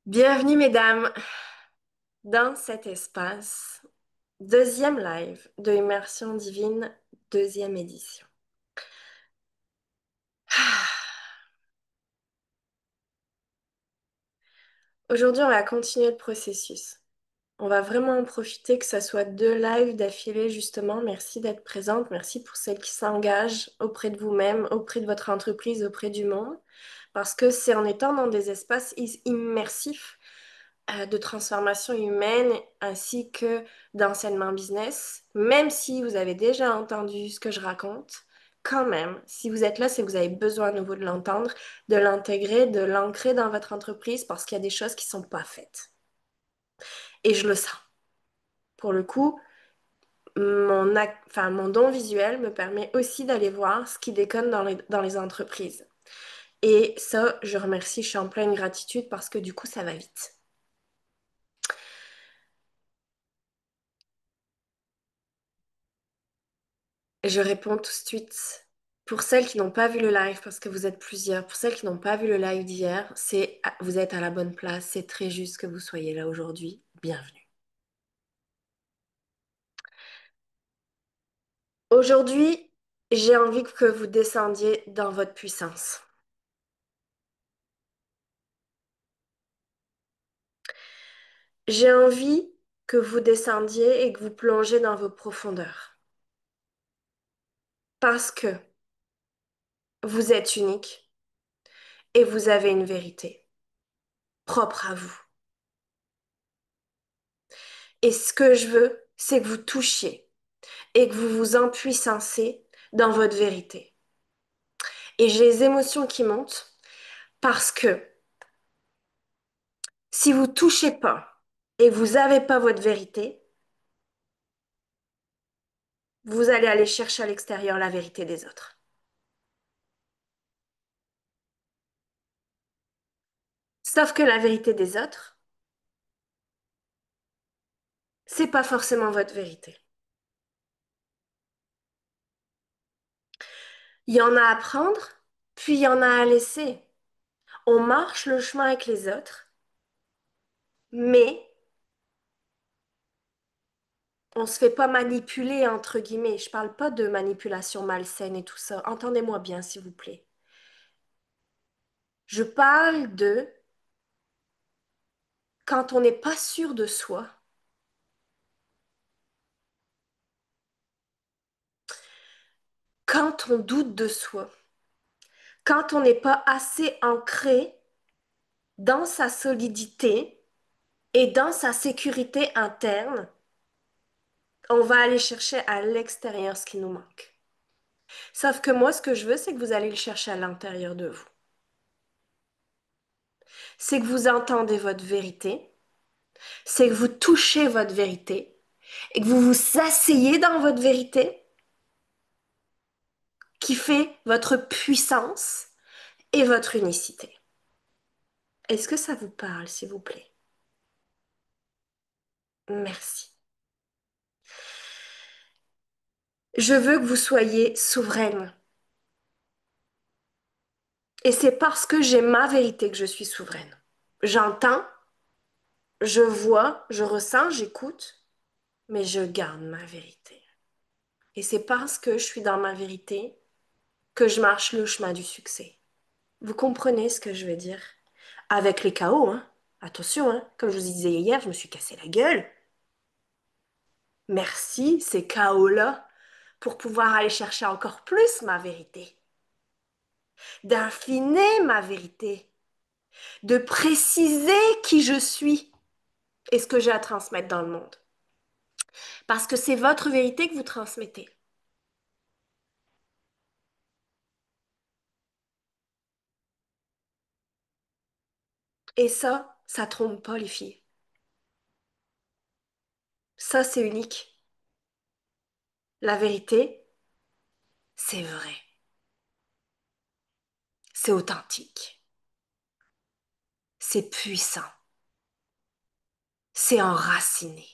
Bienvenue mesdames dans cet espace. Deuxième live de Immersion Divine, deuxième édition. Aujourd'hui, on va continuer le processus. On va vraiment en profiter que ça soit deux lives d'affilée justement. Merci d'être présente. Merci pour celles qui s'engagent auprès de vous-même, auprès de votre entreprise, auprès du monde. Parce que c'est en étant dans des espaces immersifs de transformation humaine ainsi que d'enseignement business, même si vous avez déjà entendu ce que je raconte, quand même, si vous êtes là, c'est que vous avez besoin à nouveau de l'entendre, de l'intégrer, de l'ancrer dans votre entreprise parce qu'il y a des choses qui ne sont pas faites. Et je le sens. Pour le coup, mon don visuel me permet aussi d'aller voir ce qui déconne dans les entreprises. Et ça, je remercie, je suis en pleine gratitude parce que du coup, ça va vite. Je réponds tout de suite. Pour celles qui n'ont pas vu le live, parce que vous êtes plusieurs, pour celles qui n'ont pas vu le live d'hier, vous êtes à la bonne place. C'est très juste que vous soyez là aujourd'hui. Bienvenue. Aujourd'hui, j'ai envie que vous descendiez dans votre puissance. J'ai envie que vous descendiez et que vous plongiez dans vos profondeurs. Parce que vous êtes unique et vous avez une vérité propre à vous. Et ce que je veux, c'est que vous touchiez et que vous vous empuissancez dans votre vérité. Et j'ai les émotions qui montent parce que si vous touchez pas et vous n'avez pas votre vérité, vous allez aller chercher à l'extérieur la vérité des autres. Sauf que la vérité des autres, c'est pas forcément votre vérité. Il y en a à prendre, puis il y en a à laisser. On marche le chemin avec les autres, mais on se fait pas manipuler, entre guillemets. Je parle pas de manipulation malsaine et tout ça. Entendez-moi bien, s'il vous plaît. Je parle de quand on n'est pas sûr de soi, quand on doute de soi, quand on n'est pas assez ancré dans sa solidité et dans sa sécurité interne, on va aller chercher à l'extérieur ce qui nous manque. Sauf que moi, ce que je veux, c'est que vous allez le chercher à l'intérieur de vous. C'est que vous entendez votre vérité, c'est que vous touchez votre vérité et que vous vous asseyez dans votre vérité qui fait votre puissance et votre unicité. Est-ce que ça vous parle, s'il vous plaît? Merci. Je veux que vous soyez souveraine. Et c'est parce que j'ai ma vérité que je suis souveraine. J'entends, je vois, je ressens, j'écoute, mais je garde ma vérité. Et c'est parce que je suis dans ma vérité que je marche le chemin du succès. Vous comprenez ce que je veux dire? Avec les chaos, hein? Attention, hein? Comme je vous disais hier, je me suis cassé la gueule. Merci, ces chaos-là, pour pouvoir aller chercher encore plus ma vérité, d'affiner ma vérité, de préciser qui je suis et ce que j'ai à transmettre dans le monde. Parce que c'est votre vérité que vous transmettez. Et ça trompe pas les filles. Ça, c'est unique. La vérité, c'est vrai. C'est authentique. C'est puissant. C'est enraciné.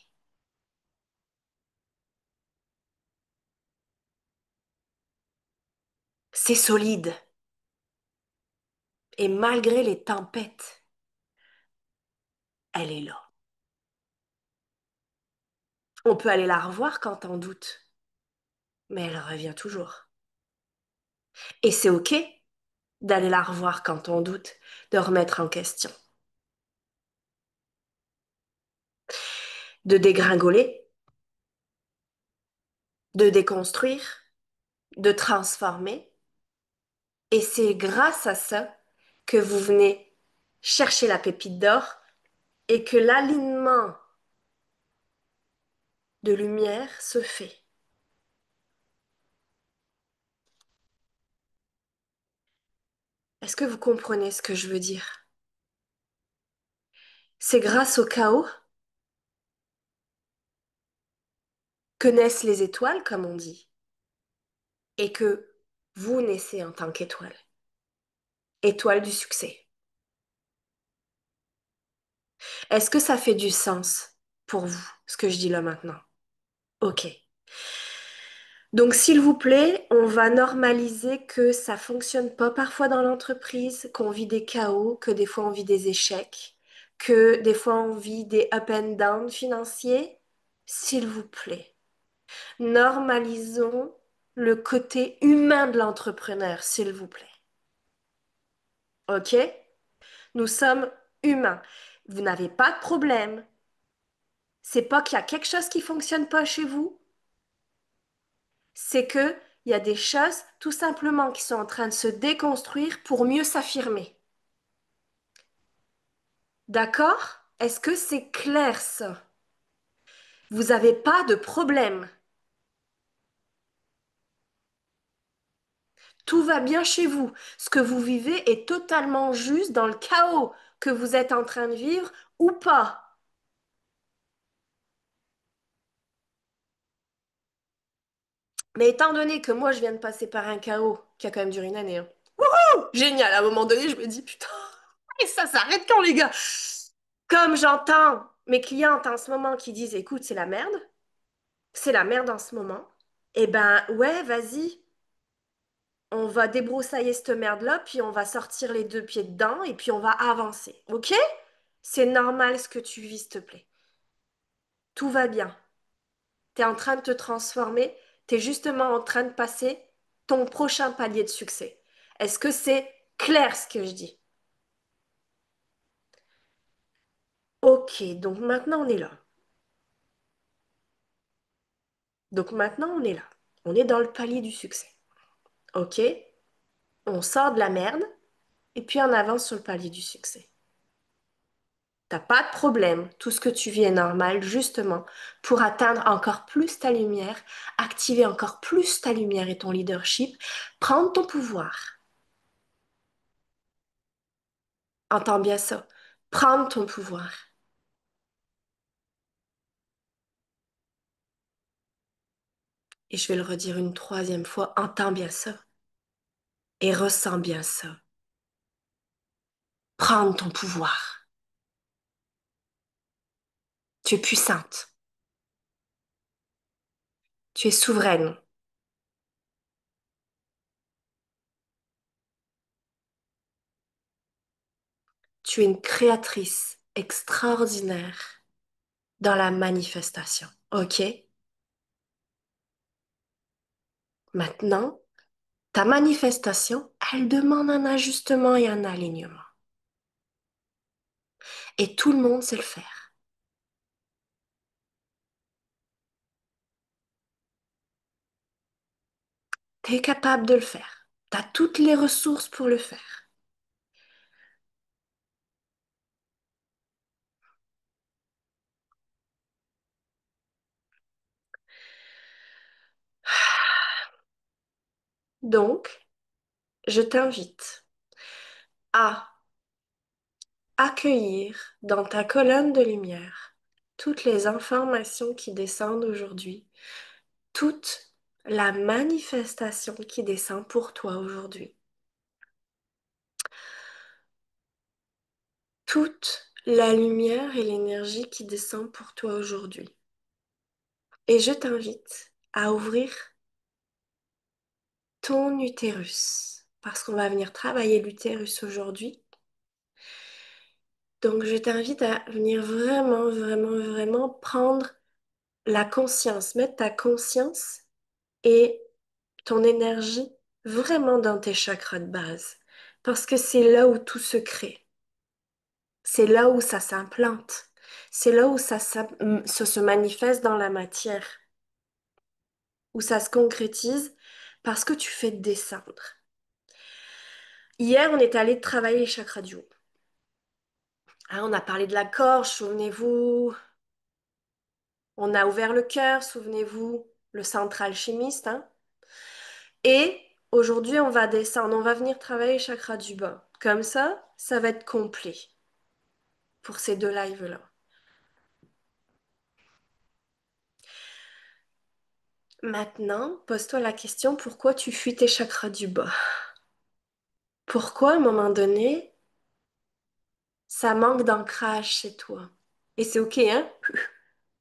C'est solide. Et malgré les tempêtes, elle est là. On peut aller la revoir quand on doute, mais elle revient toujours. Et c'est OK d'aller la revoir quand on doute, de remettre en question, de dégringoler, de déconstruire, de transformer. Et c'est grâce à ça que vous venez chercher la pépite d'or et que l'alignement de lumière se fait. Est-ce que vous comprenez ce que je veux dire? C'est grâce au chaos que naissent les étoiles, comme on dit, et que vous naissez en tant qu'étoile, étoile du succès. Est-ce que ça fait du sens pour vous, ce que je dis là maintenant? Ok. Donc, s'il vous plaît, on va normaliser que ça fonctionne pas parfois dans l'entreprise, qu'on vit des chaos, que des fois on vit des échecs, que des fois on vit des up and down financiers. S'il vous plaît, normalisons le côté humain de l'entrepreneur, s'il vous plaît. OK? Nous sommes humains. Vous n'avez pas de problème. C'est pas qu'il y a quelque chose qui fonctionne pas chez vous, c'est que il y a des choses tout simplement qui sont en train de se déconstruire pour mieux s'affirmer. D'accord? Est-ce que c'est clair ça? Vous n'avez pas de problème. Tout va bien chez vous. Ce que vous vivez est totalement juste dans le chaos que vous êtes en train de vivre ou pas. Mais étant donné que moi je viens de passer par un chaos qui a quand même duré une année, hein. Génial, à un moment donné, je me dis putain, et ça s'arrête quand les gars? Comme j'entends mes clientes en ce moment qui disent écoute, c'est la merde en ce moment, eh ben ouais, vas-y, on va débroussailler cette merde-là, puis on va sortir les deux pieds dedans et puis on va avancer, ok? C'est normal ce que tu vis, s'il te plaît. Tout va bien. T'es en train de te transformer, t'es justement en train de passer ton prochain palier de succès. Est-ce que c'est clair ce que je dis? Ok, donc maintenant on est là. Donc maintenant on est là. On est dans le palier du succès. Ok? On sort de la merde et puis on avance sur le palier du succès. T'as pas de problème, tout ce que tu vis est normal, justement, pour atteindre encore plus ta lumière, activer encore plus ta lumière et ton leadership, prendre ton pouvoir. Entends bien ça. Prendre ton pouvoir. Et je vais le redire une troisième fois, entends bien ça. Et ressens bien ça. Prendre ton pouvoir. Tu es puissante. Tu es souveraine. Tu es une créatrice extraordinaire dans la manifestation. OK? Maintenant, ta manifestation, elle demande un ajustement et un alignement. Et tout le monde sait le faire. Tu es capable de le faire. Tu as toutes les ressources pour le faire. Donc, je t'invite à accueillir dans ta colonne de lumière toutes les informations qui descendent aujourd'hui, toute la manifestation qui descend pour toi aujourd'hui, toute la lumière et l'énergie qui descend pour toi aujourd'hui. Et je t'invite à ouvrir ton utérus, parce qu'on va venir travailler l'utérus aujourd'hui. Donc, je t'invite à venir vraiment, vraiment, vraiment prendre la conscience, mettre ta conscience et ton énergie vraiment dans tes chakras de base. Parce que c'est là où tout se crée. C'est là où ça s'implante. C'est là où ça se manifeste dans la matière, où ça se concrétise parce que tu fais descendre. Hier, on est allé travailler les chakras du haut. Hein, on a parlé de la gorge, souvenez-vous. On a ouvert le cœur, souvenez-vous, le central chimiste. Hein. Et aujourd'hui, on va descendre, on va venir travailler les chakras du bas. Comme ça va être complet pour ces deux lives-là. Maintenant, pose-toi la question, pourquoi tu fuis tes chakras du bas? Pourquoi, à un moment donné, ça manque d'ancrage chez toi? Et c'est OK, hein?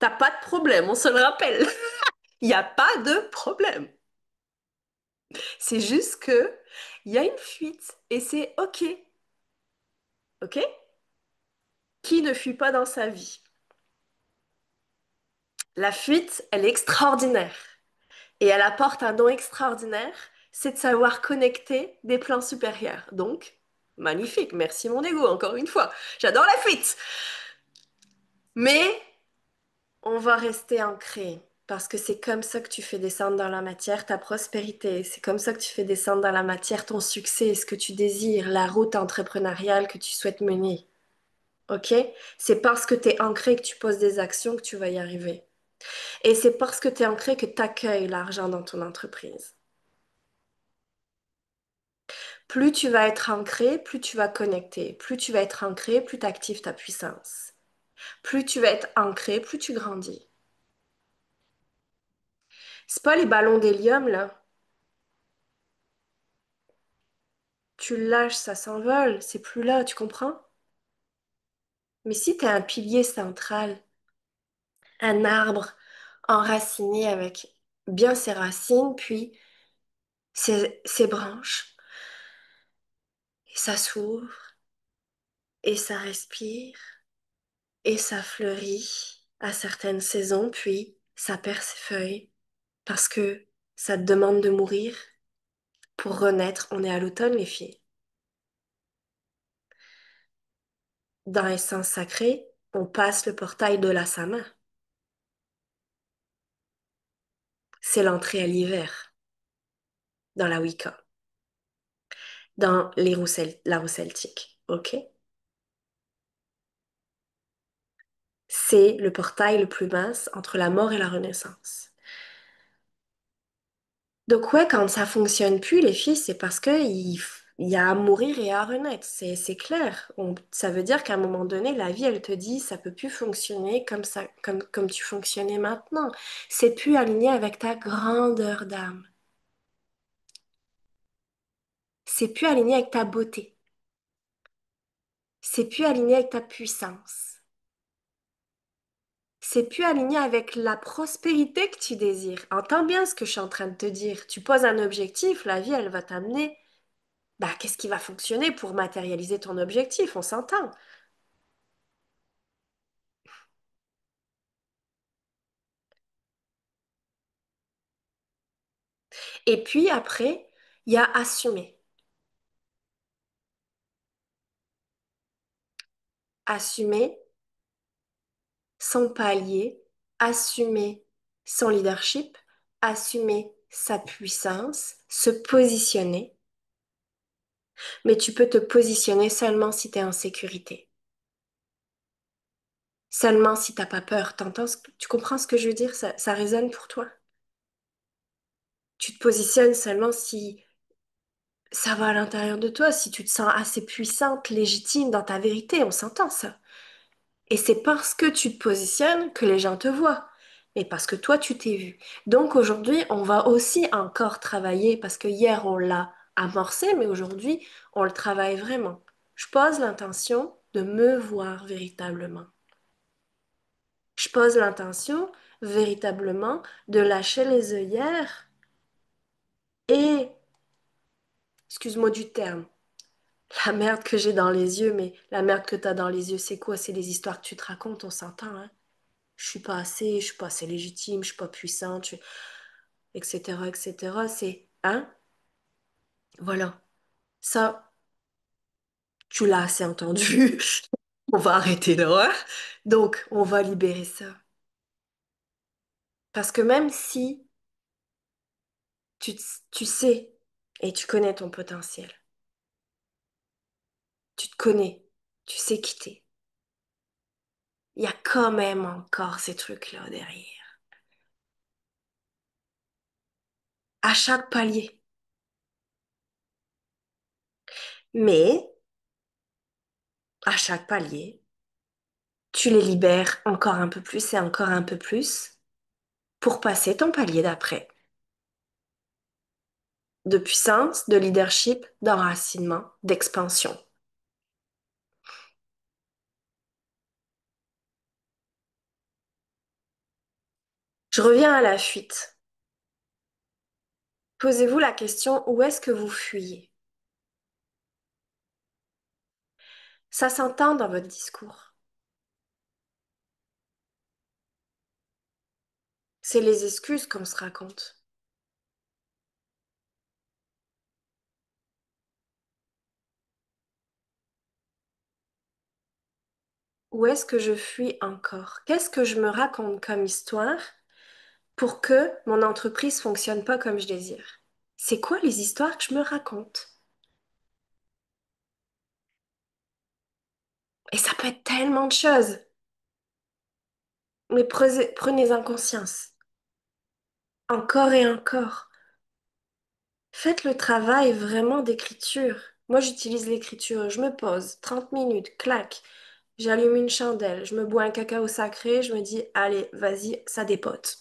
T'as pas de problème, on se le rappelle. Il n'y a pas de problème. C'est juste que il y a une fuite et c'est OK. OK? Qui ne fuit pas dans sa vie? La fuite, elle est extraordinaire et elle apporte un don extraordinaire, c'est de savoir connecter des plans supérieurs. Donc, magnifique, merci mon ego, encore une fois. J'adore la fuite. Mais on va rester ancré parce que c'est comme ça que tu fais descendre dans la matière ta prospérité. C'est comme ça que tu fais descendre dans la matière ton succès, ce que tu désires, la route entrepreneuriale que tu souhaites mener. OK? C'est parce que tu es ancré que tu poses des actions que tu vas y arriver. Et c'est parce que tu es ancré que tu accueilles l'argent dans ton entreprise. Plus tu vas être ancré, plus tu vas connecter. Plus tu vas être ancré, plus tu actives ta puissance. Plus tu vas être ancré, plus tu grandis. C'est pas les ballons d'hélium, là. Tu le lâches, ça s'envole, c'est plus là, tu comprends? Mais si tu as un pilier central, un arbre enraciné avec bien ses racines, puis ses branches, et ça s'ouvre, et ça respire, et ça fleurit à certaines saisons, puis ça perd ses feuilles, parce que ça te demande de mourir pour renaître. On est à l'automne, les filles. Dans l'essence sacrée, on passe le portail de la Sama. C'est l'entrée à l'hiver dans la Wicca, dans la roue celtique. OK? C'est le portail le plus mince entre la mort et la renaissance. Donc ouais, quand ça fonctionne plus, les filles, c'est parce que il y a à mourir et à renaître. C'est clair. Ça veut dire qu'à un moment donné, la vie, elle te dit, ça peut plus fonctionner comme ça, comme tu fonctionnais maintenant. C'est plus aligné avec ta grandeur d'âme. C'est plus aligné avec ta beauté. C'est plus aligné avec ta puissance. C'est plus aligné avec la prospérité que tu désires. Entends bien ce que je suis en train de te dire. Tu poses un objectif, la vie, elle va t'amener. Bah, qu'est-ce qui va fonctionner pour matérialiser ton objectif? On s'entend. Et puis après, il y a assumer. Assumer son palier, assumer son leadership, assumer sa puissance, se positionner. Mais tu peux te positionner seulement si tu es en sécurité. Seulement si t'as pas peur. Tu comprends ce que je veux dire? Ça résonne pour toi? Tu te positionnes seulement si ça va à l'intérieur de toi, si tu te sens assez puissante, légitime dans ta vérité, on s'entend ça. Et c'est parce que tu te positionnes que les gens te voient, mais parce que toi, tu t'es vu. Donc aujourd'hui, on va aussi encore travailler, parce que hier, on l'a amorcé, mais aujourd'hui, on le travaille vraiment. Je pose l'intention de me voir véritablement. Je pose l'intention véritablement de lâcher les œillères et, excuse-moi du terme, La merde que j'ai dans les yeux, mais la merde que t'as dans les yeux, c'est quoi? C'est les histoires que tu te racontes, on s'entend, hein? Je suis pas assez légitime, je suis pas puissante, etc., etc. C'est, hein? Voilà. Ça, tu l'as assez entendu. On va arrêter là, hein. Donc, on va libérer ça. Parce que même si tu, tu sais et tu connais ton potentiel, tu te connais, tu sais qui t'es, il y a quand même encore ces trucs-là derrière. À chaque palier. Mais, à chaque palier, tu les libères encore un peu plus et encore un peu plus pour passer ton palier d'après. De puissance, de leadership, d'enracinement, d'expansion. Je reviens à la fuite. Posez-vous la question, où est-ce que vous fuyez? Ça s'entend dans votre discours. C'est les excuses qu'on se raconte. Où est-ce que je fuis encore? Qu'est-ce que je me raconte comme histoire pour que mon entreprise fonctionne pas comme je désire? C'est quoi les histoires que je me raconte? Et ça peut être tellement de choses. Mais prenez-en conscience. Encore et encore. Faites le travail vraiment d'écriture. Moi, j'utilise l'écriture. Je me pose 30 minutes, clac. J'allume une chandelle. Je me bois un cacao sacré. Je me dis, allez, vas-y, ça dépote.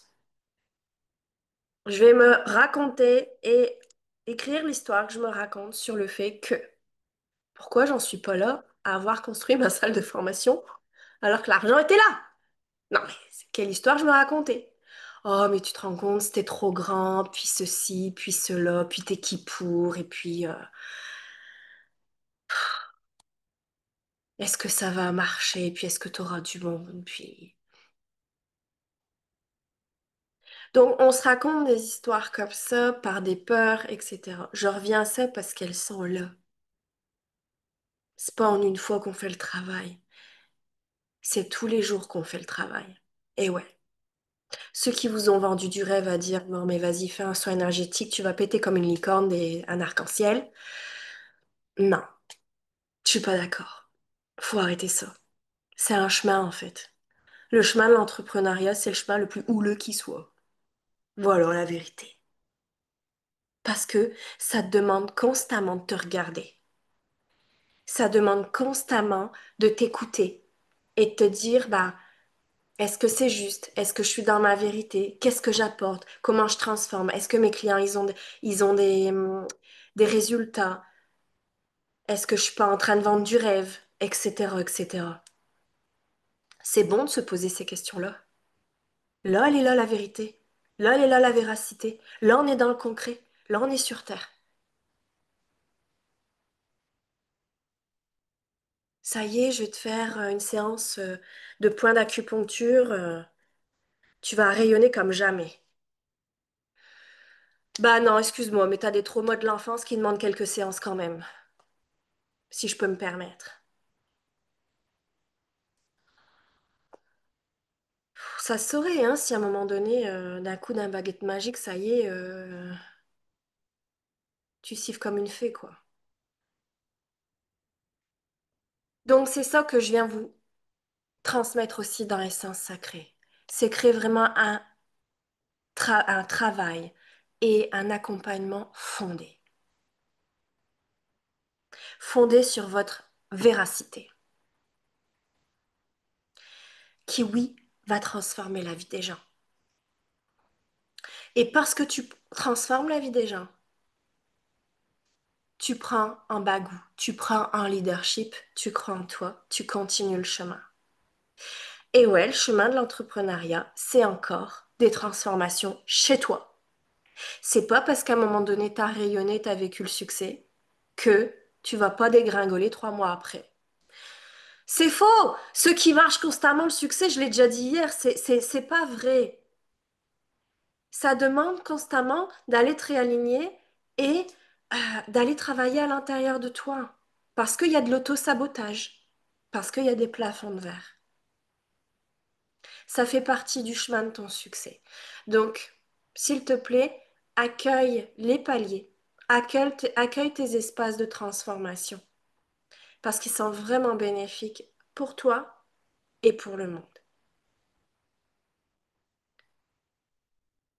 Je vais me raconter et écrire l'histoire que je me raconte sur le fait que pourquoi j'en suis pas là à avoir construit ma salle de formation alors que l'argent était là. Non, mais quelle histoire je me racontais? Oh, mais tu te rends compte, c'était trop grand, puis ceci, puis cela, puis t'es qui pour, et puis est-ce que ça va marcher, puis est-ce que tu auras du monde, puis... Donc, on se raconte des histoires comme ça par des peurs, etc. Je reviens à ça parce qu'elles sont là. C'est pas en une fois qu'on fait le travail. C'est tous les jours qu'on fait le travail. Et ouais. Ceux qui vous ont vendu du rêve à dire, non mais vas-y, fais un soin énergétique, tu vas péter comme une licorne et un arc-en-ciel. Non, je suis pas d'accord. Faut arrêter ça. C'est un chemin en fait. Le chemin de l'entrepreneuriat, c'est le chemin le plus houleux qui soit. Voilà la vérité. Parce que ça te demande constamment de te regarder. Ça demande constamment de t'écouter et de te dire, bah, est-ce que c'est juste? Est-ce que je suis dans ma vérité? Qu'est-ce que j'apporte? Comment je transforme? Est-ce que mes clients, ils ont des résultats? Est-ce que je suis pas en train de vendre du rêve? Etc., etc. C'est bon de se poser ces questions-là. Là, elle est là la vérité. Là, elle est là la véracité. Là, on est dans le concret. Là, on est sur Terre. Ça y est, je vais te faire une séance de points d'acupuncture. Tu vas rayonner comme jamais. Bah non, excuse-moi, mais t'as des traumas de l'enfance qui demandent quelques séances quand même, si je peux me permettre. Ça se saurait, hein, si à un moment donné, d'un coup d'un baguette magique, ça y est, tu siffles comme une fée, quoi. Donc c'est ça que je viens vous transmettre aussi dans Essence Sacrée. C'est créer vraiment un travail et un accompagnement fondé. Fondé sur votre véracité, qui, oui, va transformer la vie des gens. Et parce que tu transformes la vie des gens, tu prends un bagou, tu prends un leadership, tu crois en toi, tu continues le chemin. Et ouais, le chemin de l'entrepreneuriat, c'est encore des transformations chez toi. C'est pas parce qu'à un moment donné, t'as rayonné, t'as vécu le succès que tu vas pas dégringoler 3 mois après. C'est faux! Ceux qui marchent constamment, le succès, je l'ai déjà dit hier, c'est pas vrai. Ça demande constamment d'aller te réaligner et d'aller travailler à l'intérieur de toi. Parce qu'il y a de l'auto-sabotage. Parce qu'il y a des plafonds de verre. Ça fait partie du chemin de ton succès. Donc, s'il te plaît, accueille les paliers. Accueille tes espaces de transformation. Parce qu'ils sont vraiment bénéfiques pour toi et pour le monde.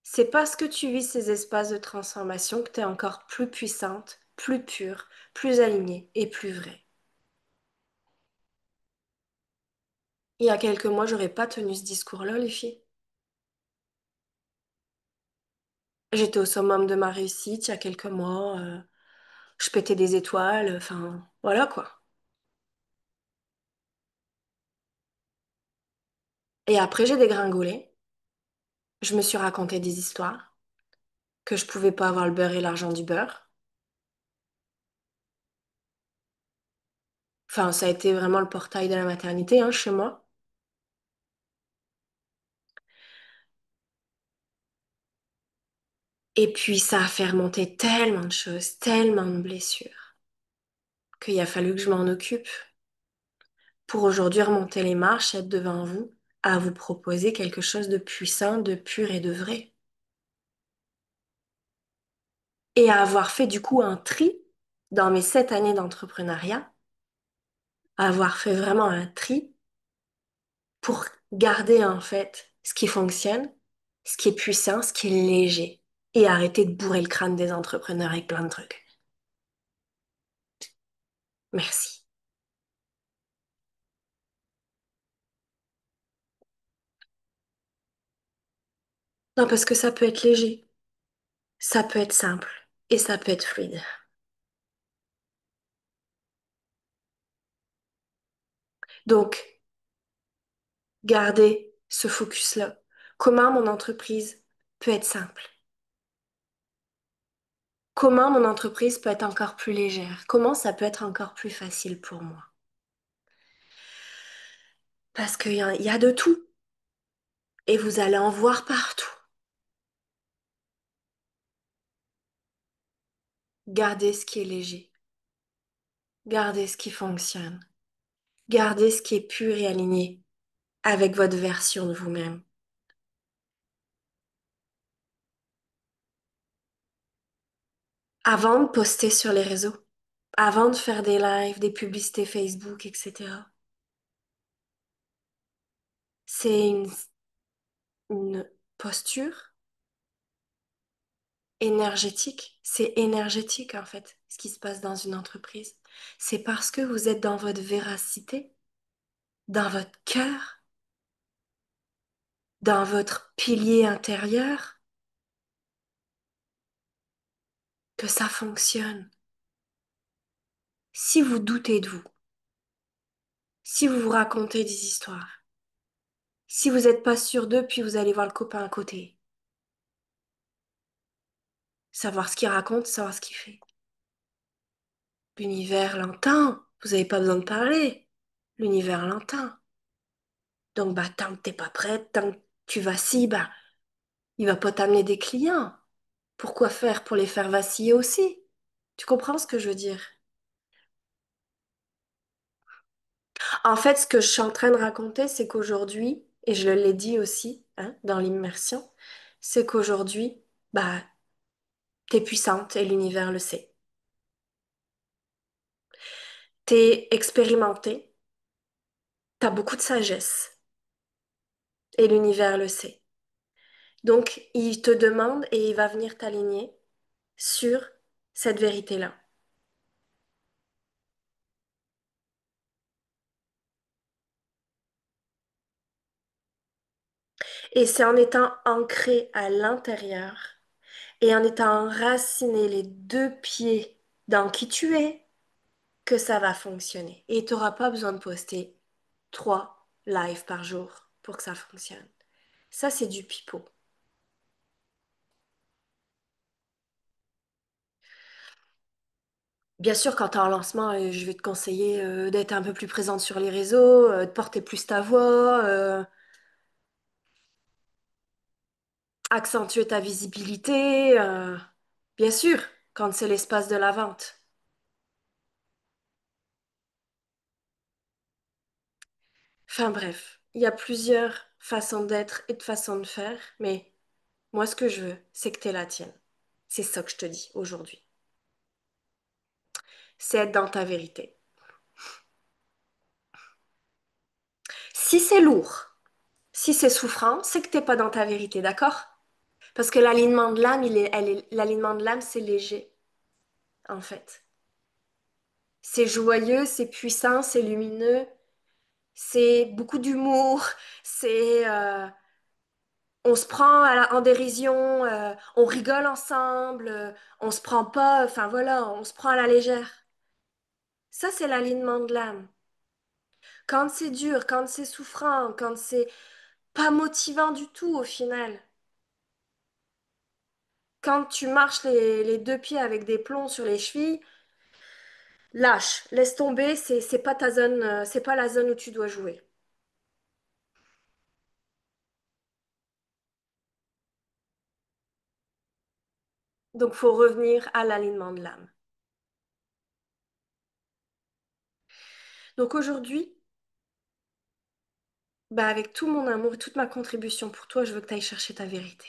C'est parce que tu vis ces espaces de transformation que tu es encore plus puissante, plus pure, plus alignée et plus vraie. Il y a quelques mois, j'aurais pas tenu ce discours-là, les filles. J'étais au summum de ma réussite il y a quelques mois. Je pétais des étoiles. Enfin, voilà quoi. Et après, j'ai dégringolé. Je me suis raconté des histoires que je pouvais pas avoir le beurre et l'argent du beurre. Enfin, ça a été vraiment le portail de la maternité, hein, chez moi. Et puis, ça a fait remonter tellement de choses, tellement de blessures, qu'il a fallu que je m'en occupe pour aujourd'hui remonter les marches, être devant vous, à vous proposer quelque chose de puissant, de pur et de vrai. Et à avoir fait du coup un tri dans mes 7 années d'entrepreneuriat, à avoir fait vraiment un tri pour garder en fait ce qui fonctionne, ce qui est puissant, ce qui est léger, et arrêter de bourrer le crâne des entrepreneurs avec plein de trucs. Merci. Non, parce que ça peut être léger, ça peut être simple, et ça peut être fluide. Donc, gardez ce focus-là. Comment mon entreprise peut être simple? Comment mon entreprise peut être encore plus légère? Comment ça peut être encore plus facile pour moi? Parce qu'il y a de tout et vous allez en voir partout. Gardez ce qui est léger, gardez ce qui fonctionne, gardez ce qui est pur et aligné avec votre version de vous-même. Avant de poster sur les réseaux, avant de faire des lives, des publicités Facebook, etc. C'est une posture énergétique. C'est énergétique en fait, ce qui se passe dans une entreprise. C'est parce que vous êtes dans votre véracité, dans votre cœur, dans votre pilier intérieur, que ça fonctionne. Si vous doutez de vous, si vous vous racontez des histoires, si vous n'êtes pas sûr d'eux, puis vous allez voir le copain à côté, savoir ce qu'il raconte, savoir ce qu'il fait. L'univers l'entend, vous n'avez pas besoin de parler. L'univers l'entend. Donc, bah, tant que t'es pas prête, tant que tu vacilles, bah, il va pas t'amener des clients. Pourquoi faire pour les faire vaciller aussi? Tu comprends ce que je veux dire? En fait, ce que je suis en train de raconter, c'est qu'aujourd'hui, et je l'ai dit aussi, hein, dans l'immersion, c'est qu'aujourd'hui, bah, t'es puissante et l'univers le sait. T'es expérimentée, t'as beaucoup de sagesse et l'univers le sait. Donc, il te demande et il va venir t'aligner sur cette vérité-là. Et c'est en étant ancré à l'intérieur et en étant enraciné les 2 pieds dans qui tu es que ça va fonctionner. Et tu n'auras pas besoin de poster 3 lives par jour pour que ça fonctionne. Ça, c'est du pipeau. Bien sûr, quand tu es en lancement, je vais te conseiller d'être un peu plus présente sur les réseaux, de porter plus ta voix, accentuer ta visibilité. Bien sûr, quand c'est l'espace de la vente. Enfin bref, il y a plusieurs façons d'être et de façons de faire, mais moi, ce que je veux, c'est que tu la tienne. C'est ça que je te dis aujourd'hui. C'est être dans ta vérité. Si c'est lourd, si c'est souffrant, c'est que t'es pas dans ta vérité, d'accord? Parce que l'alignement de l'âme, l'alignement de l'âme, c'est léger, en fait. C'est joyeux, c'est puissant, c'est lumineux, c'est beaucoup d'humour, c'est, on se prend en dérision, on rigole ensemble, on se prend pas, enfin voilà, on se prend à la légère. Ça, c'est l'alignement de l'âme. Quand c'est dur, quand c'est souffrant, quand c'est pas motivant du tout au final. Quand tu marches les deux pieds avec des plombs sur les chevilles, lâche, laisse tomber, c'est pas ta zone, c'est pas la zone où tu dois jouer. Donc faut revenir à l'alignement de l'âme. Donc aujourd'hui, bah avec tout mon amour et toute ma contribution pour toi, je veux que tu ailles chercher ta vérité.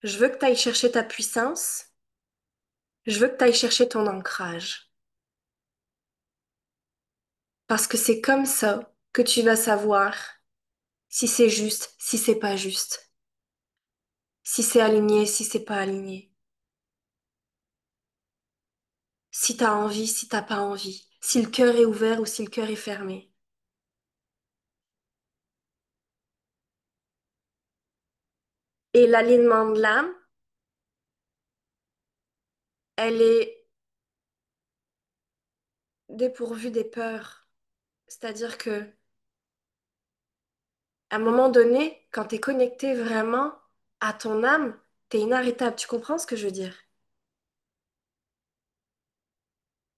Je veux que tu ailles chercher ta puissance. Je veux que tu ailles chercher ton ancrage. Parce que c'est comme ça que tu vas savoir si c'est juste, si c'est pas juste, si c'est aligné, si c'est pas aligné, si t'as envie, si t'as pas envie, si le cœur est ouvert ou si le cœur est fermé. Et l'alignement de l'âme, elle est dépourvue des peurs. C'est-à-dire que à un moment donné, quand t'es connecté vraiment à ton âme, t'es inarrêtable. Tu comprends ce que je veux dire?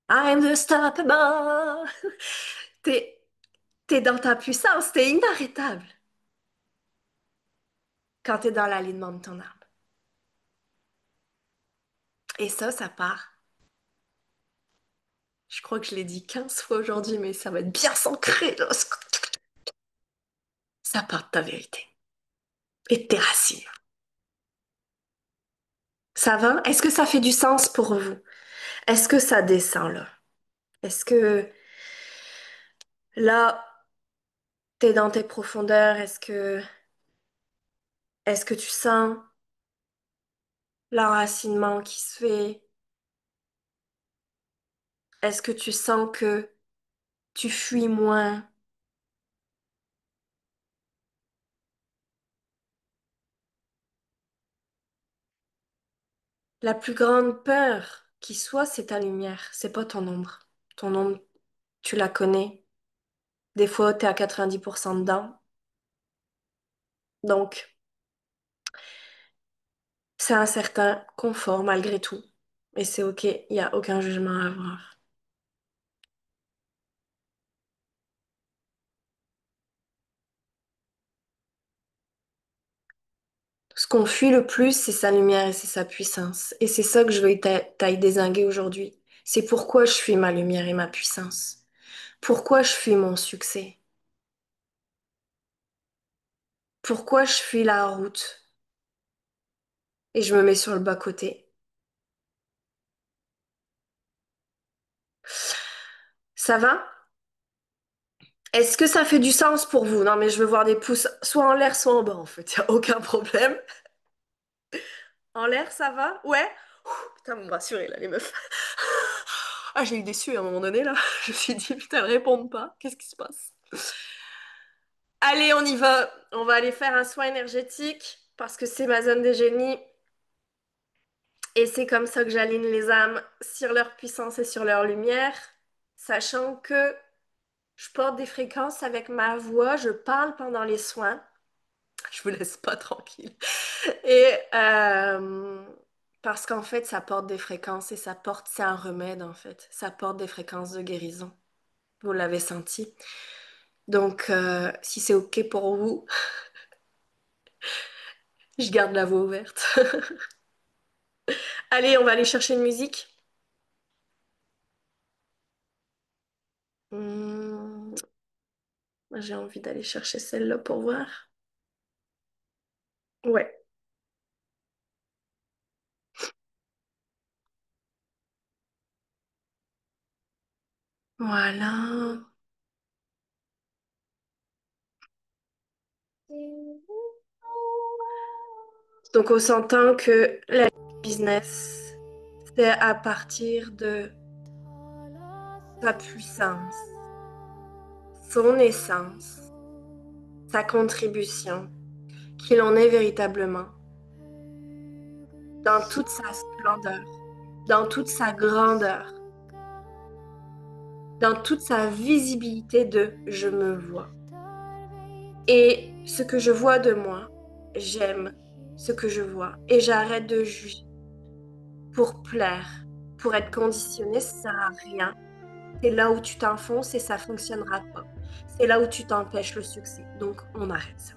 I'm unstoppable. T'es, t'es dans ta puissance, t'es inarrêtable quand t'es dans l'alignement de ton âme. Et ça part. Je crois que je l'ai dit 15 fois aujourd'hui, mais ça va être bien s'ancrer, là. Ça part de ta vérité et de tes racines. Ça va? Est-ce que ça fait du sens pour vous? Est-ce que ça descend là? Est-ce que là, t'es dans tes profondeurs? Est-ce que tu sens l'enracinement qui se fait? Est-ce que tu sens que tu fuis moins? La plus grande peur qui soit, c'est ta lumière, c'est pas ton ombre. Ton ombre, tu la connais. Des fois, t'es à 90% dedans. Donc, c'est un certain confort malgré tout. Et c'est OK, il n'y a aucun jugement à avoir. Ce qu'on fuit le plus, c'est sa lumière et c'est sa puissance. Et c'est ça que je veux t'aille dézinguer aujourd'hui. C'est pourquoi je fuis ma lumière et ma puissance. Pourquoi je fuis mon succès. Pourquoi je fuis la route et je me mets sur le bas-côté. Ça va? Est-ce que ça fait du sens pour vous? Non, mais je veux voir des pouces soit en l'air, soit en bas, en fait. Il n'y a aucun problème. En l'air, ça va? Ouais? Ouh, putain, vous me rassurez, là, les meufs. Ah, j'ai eu des sueurs à un moment donné, là. Je me suis dit, putain, elles répondent pas. Qu'est-ce qui se passe? Allez, on y va. On va aller faire un soin énergétique parce que c'est ma zone de génie. Et c'est comme ça que j'aligne les âmes sur leur puissance et sur leur lumière, sachant que je porte des fréquences avec ma voix, je parle pendant les soins. Je vous laisse pas tranquille. Et Parce qu'en fait, ça porte des fréquences et c'est un remède en fait. Ça porte des fréquences de guérison. Vous l'avez senti. Donc, si c'est OK pour vous, je garde la voie ouverte. Allez, on va aller chercher une musique. Hmm, j'ai envie d'aller chercher celle-là pour voir. Ouais, voilà. Donc, on s'entend que la business, c'est à partir de sa puissance, son essence, sa contribution, qu'il en est véritablement, dans toute sa splendeur, dans toute sa grandeur, dans toute sa visibilité de je me vois. Et ce que je vois de moi, j'aime ce que je vois. Et j'arrête de juger pour plaire, pour être conditionné, ça sert à rien. C'est là où tu t'enfonces et ça fonctionnera pas. C'est là où tu t'empêches le succès. Donc, on arrête ça.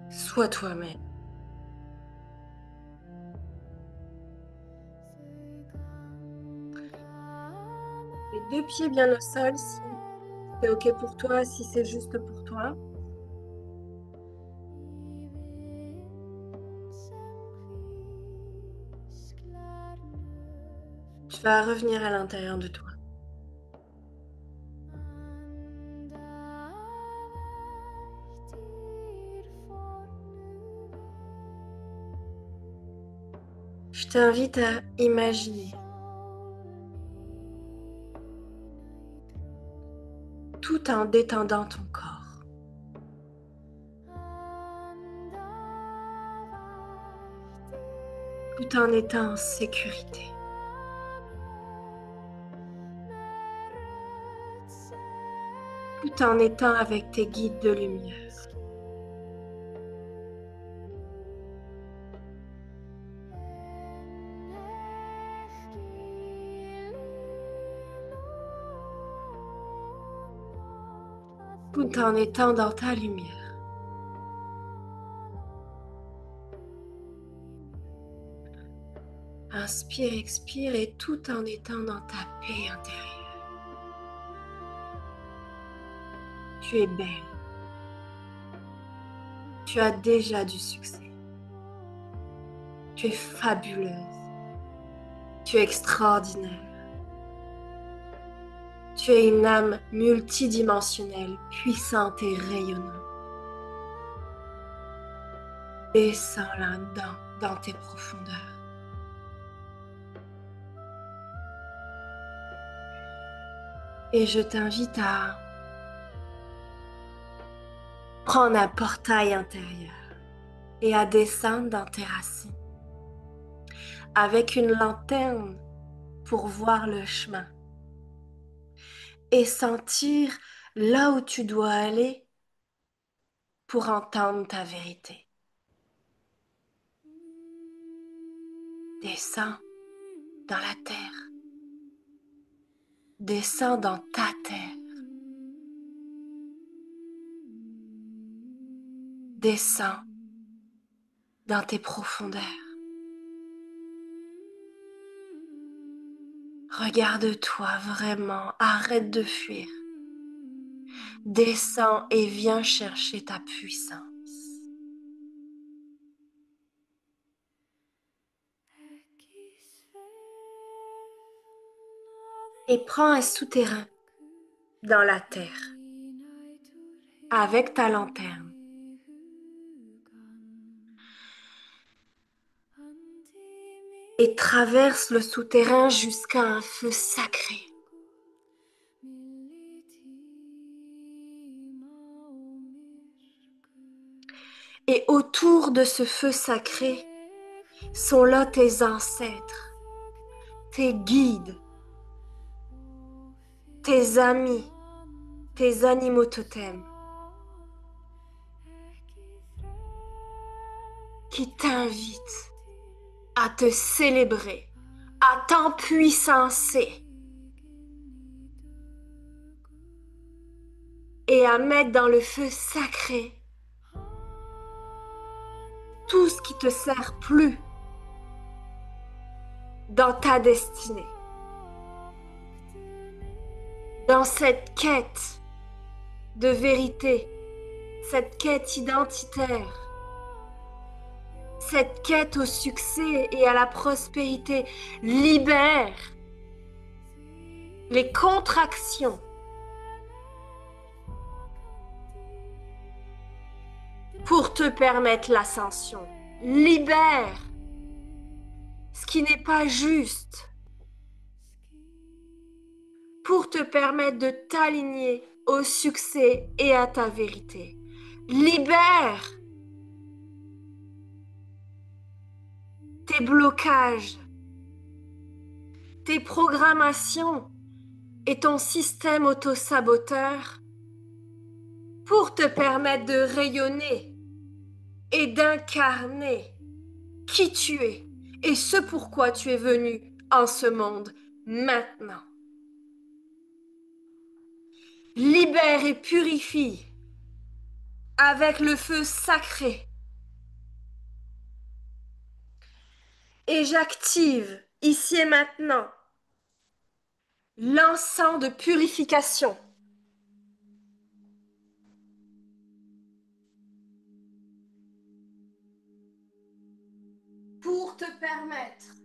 Sois toi-même. Les deux pieds bien au sol, si c'est OK pour toi, si c'est juste pour toi. Tu vas revenir à l'intérieur de toi. Je t'invite à imaginer tout en détendant ton corps, tout en étant en sécurité, tout en étant avec tes guides de lumière. Tout en étant dans ta lumière. Inspire, expire et tout en étant dans ta paix intérieure. Tu es belle. Tu as déjà du succès. Tu es fabuleuse. Tu es extraordinaire. Tu es une âme multidimensionnelle, puissante et rayonnante. Descends là-dedans, dans tes profondeurs. Et je t'invite à prendre un portail intérieur et à descendre dans tes racines avec une lanterne pour voir le chemin et sentir là où tu dois aller pour entendre ta vérité. Descends dans la terre. Descends dans ta terre. Descends dans tes profondeurs. Regarde-toi vraiment, arrête de fuir. Descends et viens chercher ta puissance. Et prends un souterrain dans la terre avec ta lanterne. Et traverse le souterrain jusqu'à un feu sacré. Et autour de ce feu sacré sont là tes ancêtres, tes guides, tes amis, tes animaux totems. qui t'invite à te célébrer, à t'empuissancer et à mettre dans le feu sacré tout ce qui te sert plus dans ta destinée, dans cette quête de vérité, cette quête identitaire, cette quête au succès et à la prospérité. Libère les contractions pour te permettre l'ascension. Libère ce qui n'est pas juste pour te permettre de t'aligner au succès et à ta vérité. Libère tes blocages, tes programmations et ton système auto-saboteur pour te permettre de rayonner et d'incarner qui tu es et ce pourquoi tu es venu en ce monde maintenant. Libère et purifie avec le feu sacré. Et j'active ici et maintenant l'encens de purification pour te permettre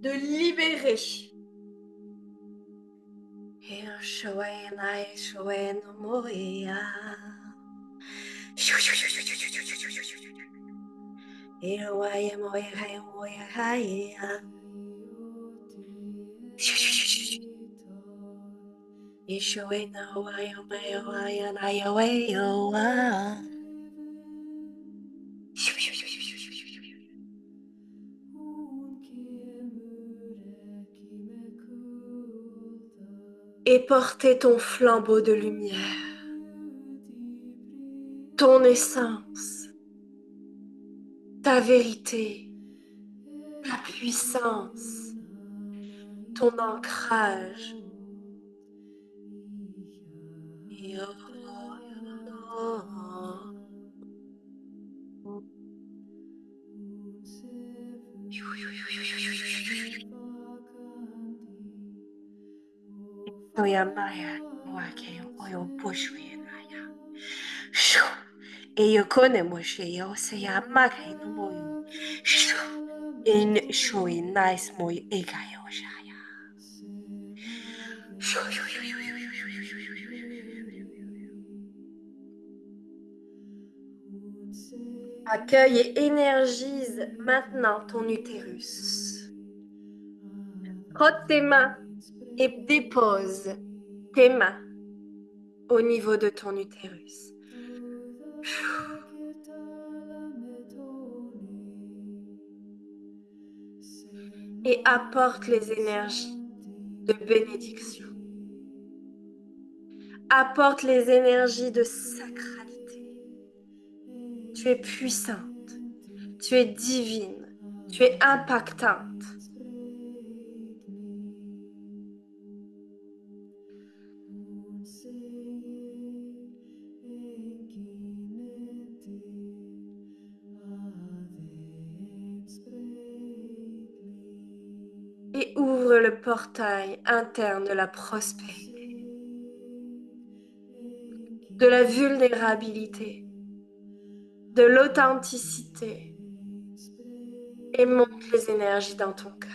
de libérer. Et porter ton flambeau de lumière, ton essence, ta vérité, ta puissance, ton ancrage. Eyokone moshe yose ya makai no moyu. In shoi nice moy ekayo shaya. Accueille et énergise maintenant ton utérus. Frotte tes mains et dépose tes mains au niveau de ton utérus. Et apporte les énergies de bénédiction. Apporte les énergies de sacralité. Tu es puissante, tu es divine, tu es impactante. Et ouvre le portail interne de la prospérité, de la vulnérabilité, de l'authenticité et monte les énergies dans ton cœur.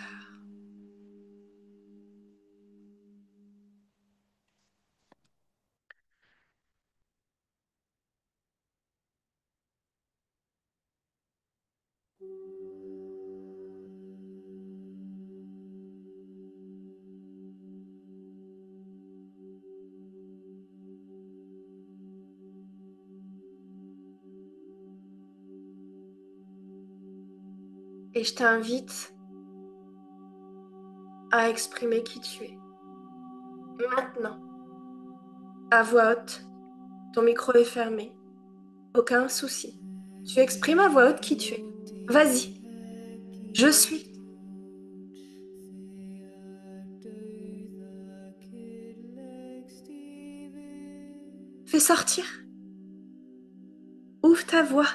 Et je t'invite à exprimer qui tu es. Maintenant, à voix haute, Ton micro est fermé. Aucun souci. Tu exprimes à voix haute qui tu es. Vas-y. Je suis. Fais sortir. Ouvre ta voix.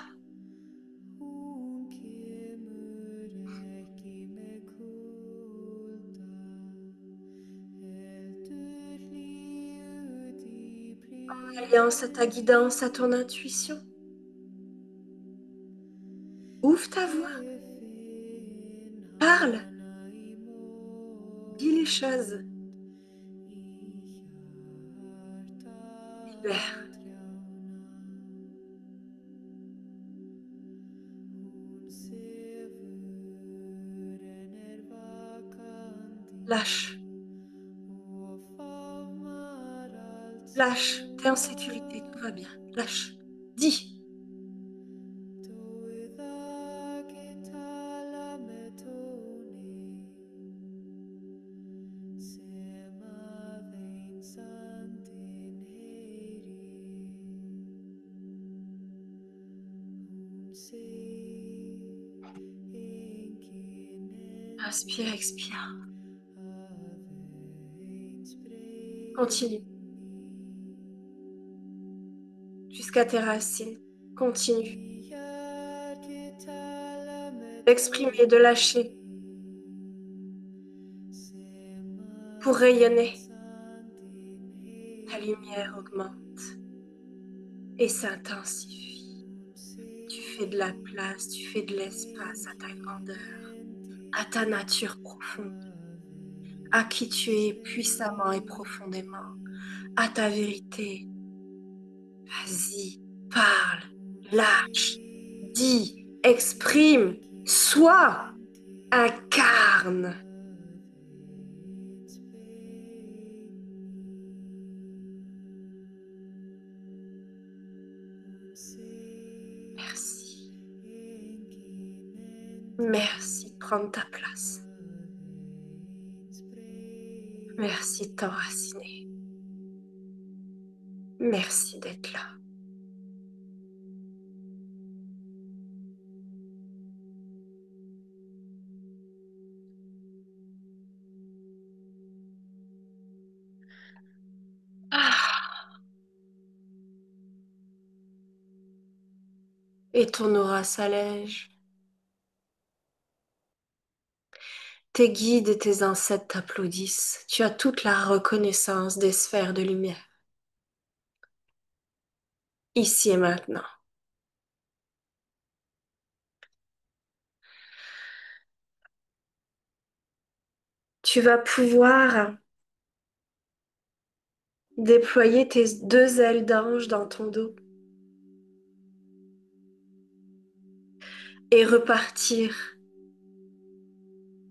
Alliance à ta guidance, à ton intuition. Ouvre ta voix. Parle. Dis les choses. Libère. Lâche. Lâche. T'es en sécurité. Tout va bien. Lâche. Dis. Inspire, expire. Continue. Jusqu'à tes racines. Continue. D'exprimer, de lâcher pour rayonner. Ta lumière augmente et s'intensifie. Tu fais de la place, tu fais de l'espace à ta grandeur, à ta nature profonde, à qui tu es puissamment et profondément, à ta vérité. Vas-y, parle, lâche, dis, exprime, sois, incarne. Merci. Merci de prendre ta place. Merci de t'enraciner. Merci d'être là. Ah, et ton aura s'allège. Tes guides et tes ancêtres t'applaudissent. Tu as toute la reconnaissance des sphères de lumière, ici et maintenant. Tu vas pouvoir déployer tes deux ailes d'ange dans ton dos et repartir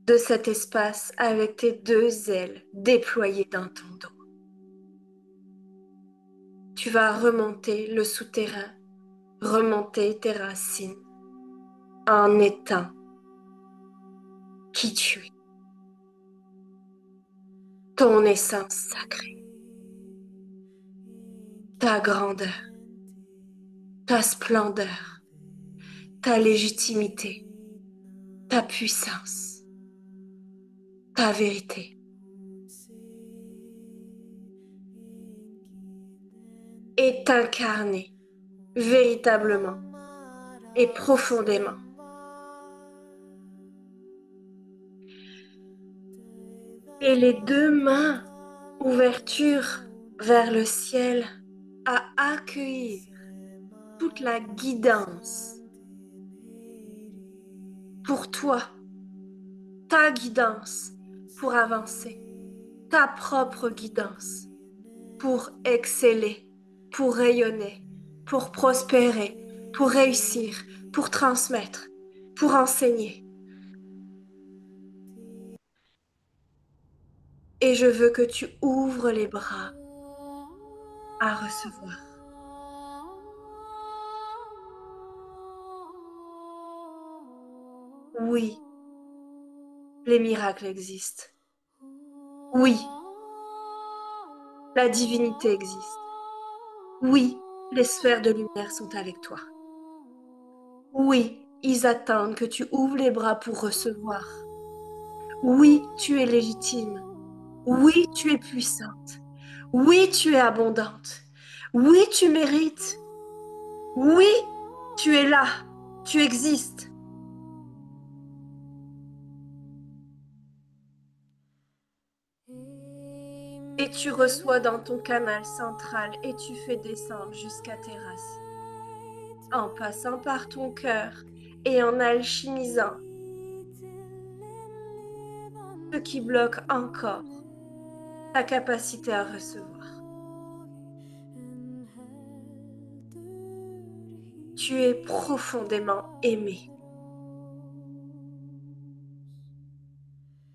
de cet espace avec tes deux ailes déployées dans ton dos. Tu vas remonter le souterrain, remonter tes racines en étant qui tu es, ton essence sacrée, ta grandeur, ta splendeur, ta légitimité, ta puissance, ta vérité. Et t'incarner véritablement et profondément. Et les deux mains, ouverture vers le ciel, à accueillir toute la guidance pour toi, ta guidance pour avancer, ta propre guidance pour exceller, pour rayonner, pour prospérer, pour réussir, pour transmettre, pour enseigner. Et je veux que tu ouvres les bras à recevoir. Oui, les miracles existent. Oui, la divinité existe. Oui, Les sphères de lumière sont avec toi. Oui, ils attendent que tu ouvres les bras pour recevoir. Oui, tu es légitime. Oui, tu es puissante. Oui, tu es abondante. Oui, tu mérites. Oui, tu es là. Tu existes. Et tu reçois dans ton canal central et tu fais descendre jusqu'à tes racines, en passant par ton cœur et en alchimisant ce qui bloque encore ta capacité à recevoir. Tu es profondément aimé.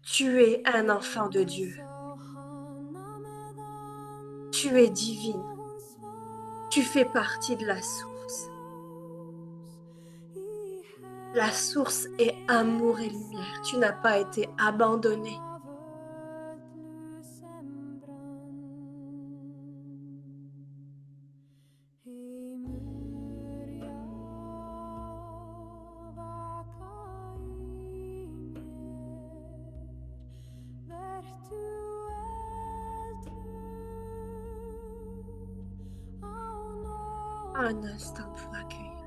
Tu es un enfant de Dieu. Tu es divine. Tu fais partie de la source. La source est amour et lumière. Tu n'as pas été abandonné. Un instant pour accueillir.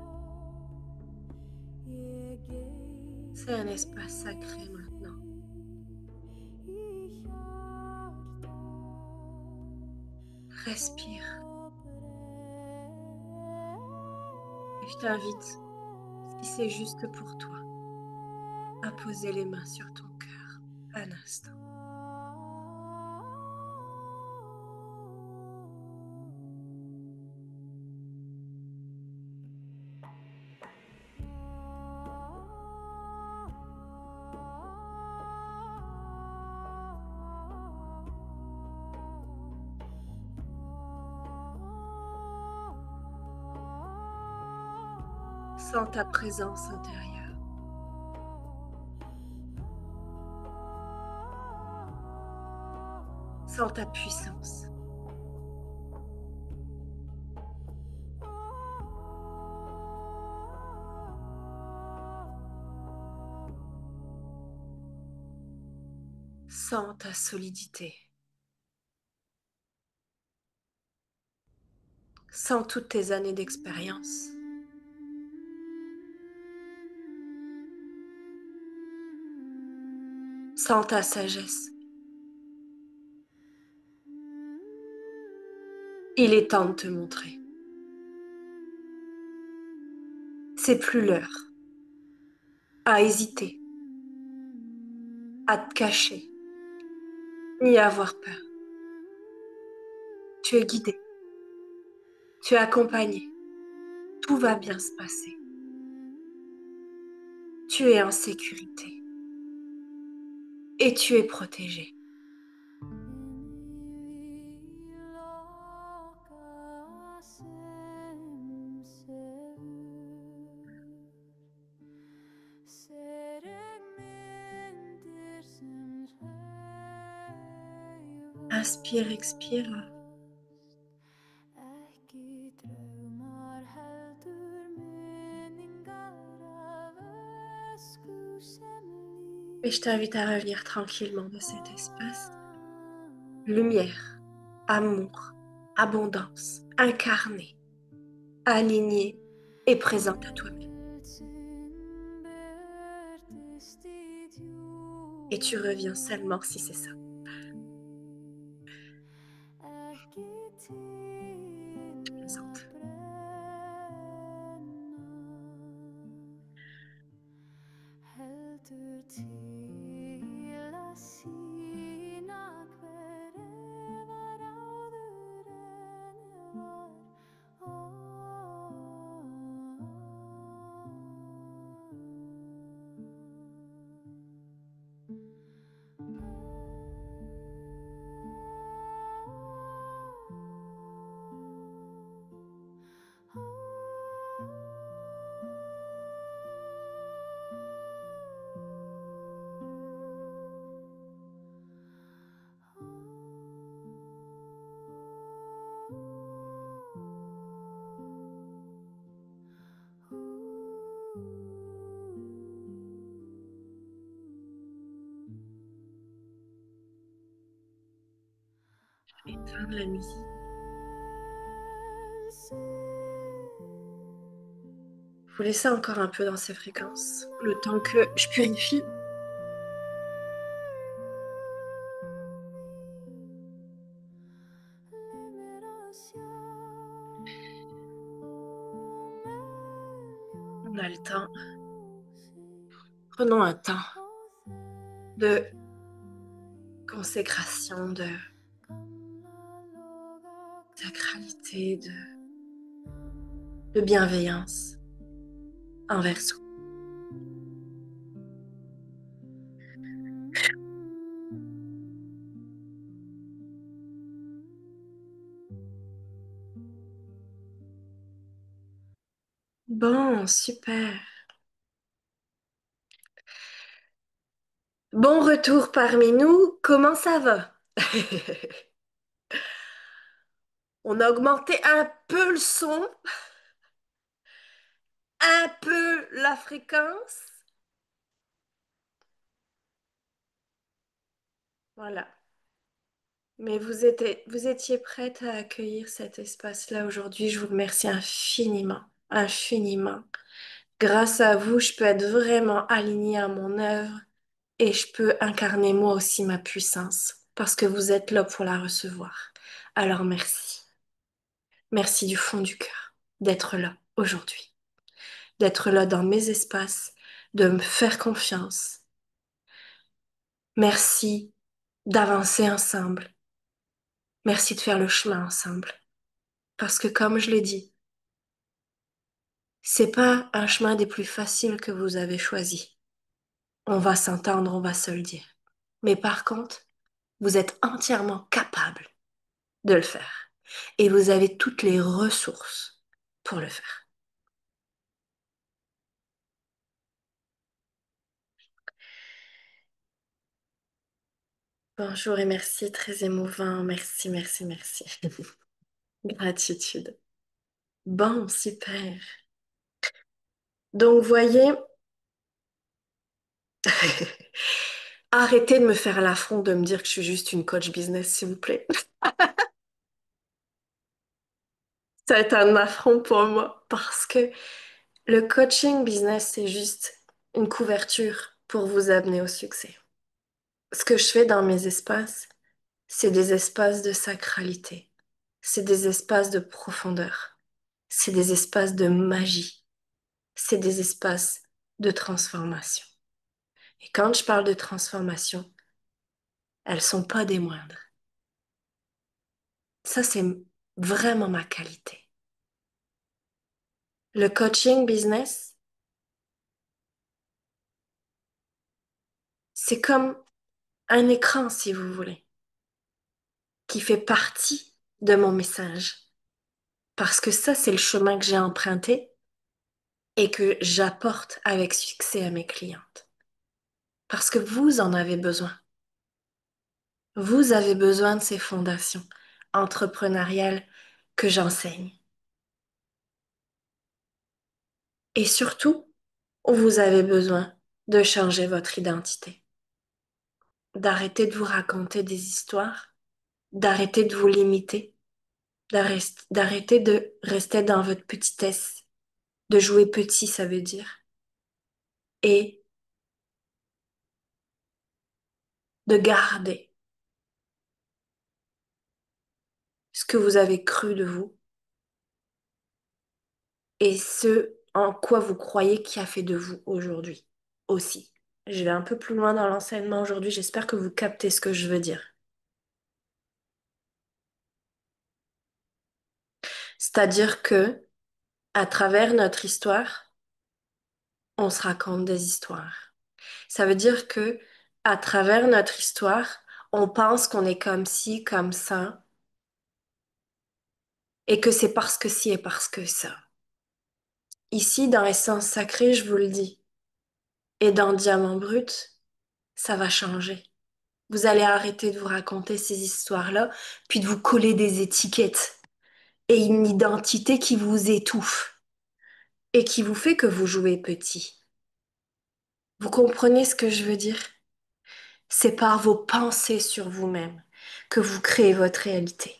C'est un espace sacré maintenant. Respire. Et je t'invite, si c'est juste pour toi, à poser les mains sur ton cœur un instant. Sens ta présence intérieure. Sens ta puissance. Sens ta solidité. Sens toutes tes années d'expérience. Sens ta sagesse. Il est temps de te montrer. C'est plus l'heure à hésiter, à te cacher, ni à avoir peur. Tu es guidé, tu es accompagné. Tout va bien se passer. Tu es en sécurité et tu es protégé. Inspire, expire. Et je t'invite à revenir tranquillement de cet espace. Lumière, amour, abondance, incarné, aligné et présente à toi-même. Et tu reviens seulement si c'est ça. Je plaisante. Éteindre la musique. Vous laissez encore un peu dans ces fréquences, le temps que je purifie. On a le temps. Prenons un temps de consécration, de sacralité, de bienveillance envers soi. Bon, super. Bon retour parmi nous. Comment ça va? On a augmenté un peu le son, un peu la fréquence. Voilà. Mais vous étiez prête à accueillir cet espace-là aujourd'hui. Je vous remercie infiniment, infiniment. Grâce à vous, je peux être vraiment alignée à mon œuvre et je peux incarner moi aussi ma puissance parce que vous êtes là pour la recevoir. Alors merci. Merci du fond du cœur d'être là aujourd'hui, d'être là dans mes espaces, de me faire confiance. Merci d'avancer ensemble. Merci de faire le chemin ensemble. Parce que comme je l'ai dit, c'est pas un chemin des plus faciles que vous avez choisi. On va s'entendre, on va se le dire. Mais par contre, vous êtes entièrement capable de le faire. Et vous avez toutes les ressources pour le faire. Bonjour et merci, très émouvant. Merci, merci, merci. Gratitude. Bon, super. Donc, voyez, arrêtez de me faire l'affront de me dire que je suis juste une coach business, s'il vous plaît. Ça va être un affront pour moi parce que le coaching business, c'est juste une couverture pour vous amener au succès. Ce que je fais dans mes espaces, c'est des espaces de sacralité, c'est des espaces de profondeur, c'est des espaces de magie, c'est des espaces de transformation. Et quand je parle de transformation, elles sont pas des moindres. Ça, c'est vraiment ma qualité. Le coaching business, c'est comme un écran, si vous voulez, qui fait partie de mon message. Parce que ça, c'est le chemin que j'ai emprunté et que j'apporte avec succès à mes clientes. Parce que vous en avez besoin. Vous avez besoin de ces fondations entrepreneuriales que j'enseigne. Et surtout, vous avez besoin de changer votre identité, d'arrêter de vous raconter des histoires, d'arrêter de vous limiter, d'arrêter de rester dans votre petitesse, de jouer petit, ça veut dire, et de garder ce que vous avez cru de vous et ce en quoi vous croyez qui a fait de vous aujourd'hui aussi. Je vais un peu plus loin dans l'enseignement aujourd'hui, j'espère que vous captez ce que je veux dire. C'est-à-dire que à travers notre histoire, on se raconte des histoires. Ça veut dire que à travers notre histoire, on pense qu'on est comme ci, comme ça, et que c'est parce que ci et parce que ça. Ici, dans Essence Sacrée, je vous le dis, et dans Diamant Brut, ça va changer. Vous allez arrêter de vous raconter ces histoires-là, puis de vous coller des étiquettes et une identité qui vous étouffe et qui vous fait que vous jouez petit. Vous comprenez ce que je veux dire? C'est par vos pensées sur vous-même. que vous créez votre réalité.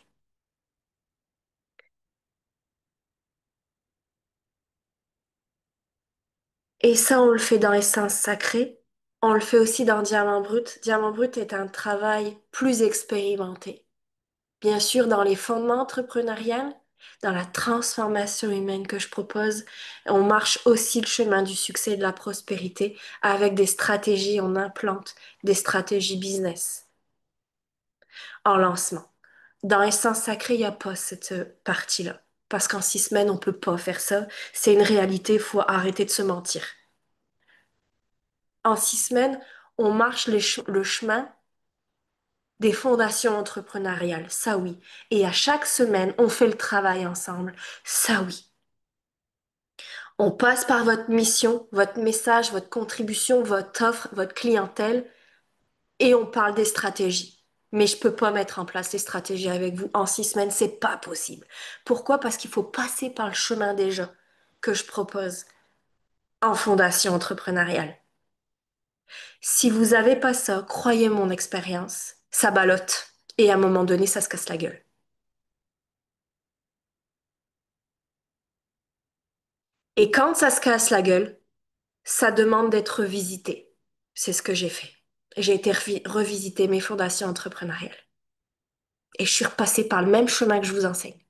Et ça, on le fait dans Essence Sacrée. On le fait aussi dans Diamant Brut. Diamant Brut est un travail plus expérimenté. Bien sûr, dans les fondements entrepreneuriales, dans la transformation humaine que je propose, on marche aussi le chemin du succès et de la prospérité avec des stratégies, on implante des stratégies business en lancement. Dans Essence Sacrée, il n'y a pas cette partie-là. Parce qu'en 6 semaines, on peut pas faire ça. C'est une réalité, il faut arrêter de se mentir. En 6 semaines, on marche le chemin des fondations entrepreneuriales, ça oui. Et à chaque semaine, on fait le travail ensemble, ça oui. On passe par votre mission, votre message, votre contribution, votre offre, votre clientèle, et on parle des stratégies. Mais je peux pas mettre en place les stratégies avec vous en 6 semaines, c'est pas possible. Pourquoi? Parce qu'il faut passer par le chemin des gens que je propose en fondation entrepreneuriale. Si vous avez pas ça, croyez mon expérience, ça ballotte. Et à un moment donné, ça se casse la gueule. Et quand ça se casse la gueule, ça demande d'être revisité. C'est ce que j'ai fait. J'ai été revisiter mes fondations entrepreneuriales. Et je suis repassée par le même chemin que je vous enseigne.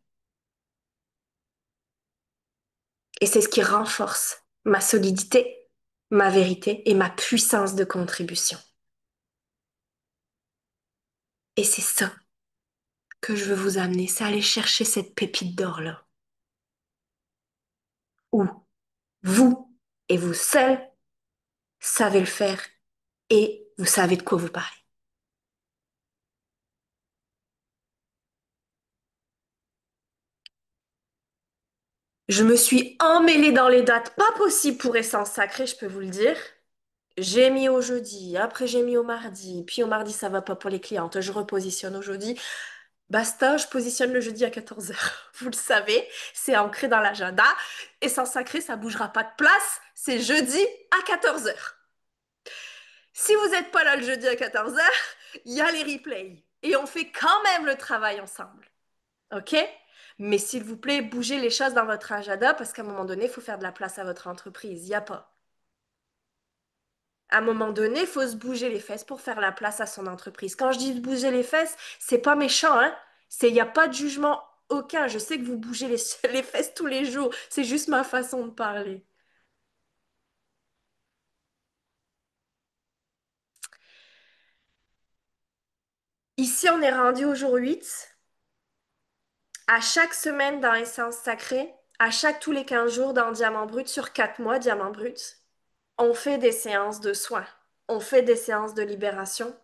Et c'est ce qui renforce ma solidité, ma vérité et ma puissance de contribution. Et c'est ça que je veux vous amener, c'est aller chercher cette pépite d'or-là. Où vous et vous seul savez le faire et vous savez de quoi vous parlez. Je me suis emmêlée dans les dates pas possibles pour Essence Sacrée, je peux vous le dire. J'ai mis au jeudi, après j'ai mis au mardi, puis au mardi ça va pas pour les clientes, je repositionne au jeudi. Basta, je positionne le jeudi à 14 heures. Vous le savez, c'est ancré dans l'agenda. Essence Sacrée, ça bougera pas de place, c'est jeudi à 14 heures. Si vous n'êtes pas là le jeudi à 14 heures, il y a les replays. Et on fait quand même le travail ensemble. OK? Mais s'il vous plaît, bougez les choses dans votre agenda parce qu'à un moment donné, il faut faire de la place à votre entreprise. Il n'y a pas. À un moment donné, il faut se bouger les fesses pour faire la place à son entreprise. Quand je dis bouger les fesses, c'est pas méchant, hein? Il n'y a pas de jugement aucun. Je sais que vous bougez les, les fesses tous les jours. C'est juste ma façon de parler. Ici, on est rendu au jour 8. À chaque semaine dans les séances sacrées, à chaque tous les 15 jours dans Diamant Brut, sur 4 mois, Diamant Brut, on fait des séances de soins, on fait des séances de libération,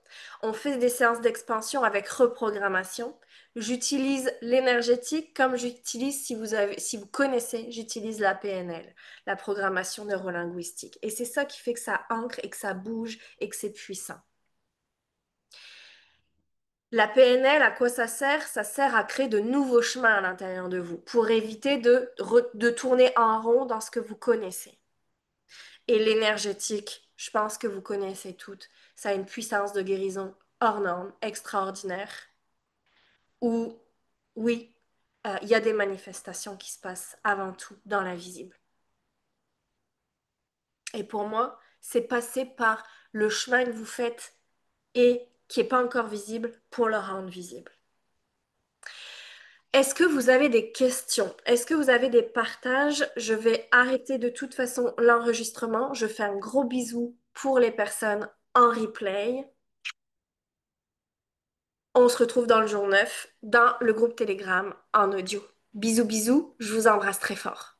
on fait des séances d'expansion avec reprogrammation. J'utilise l'énergétique comme j'utilise, si vous connaissez, j'utilise la PNL, la programmation neurolinguistique. Et c'est ça qui fait que ça ancre et que ça bouge et que c'est puissant. La PNL, à quoi ça sert? Ça sert à créer de nouveaux chemins à l'intérieur de vous pour éviter de tourner en rond dans ce que vous connaissez. Et l'énergétique, je pense que vous connaissez toutes, ça a une puissance de guérison hors norme, extraordinaire, où, oui, il y a des manifestations qui se passent avant tout dans l'invisible. Et pour moi, c'est passer par le chemin que vous faites et qui n'est pas encore visible pour le rendre visible. Est-ce que vous avez des questions? Est-ce que vous avez des partages? Je vais arrêter de toute façon l'enregistrement. Je fais un gros bisou pour les personnes en replay. On se retrouve dans le jour 9 dans le groupe Telegram en audio. Bisous, bisous, je vous embrasse très fort.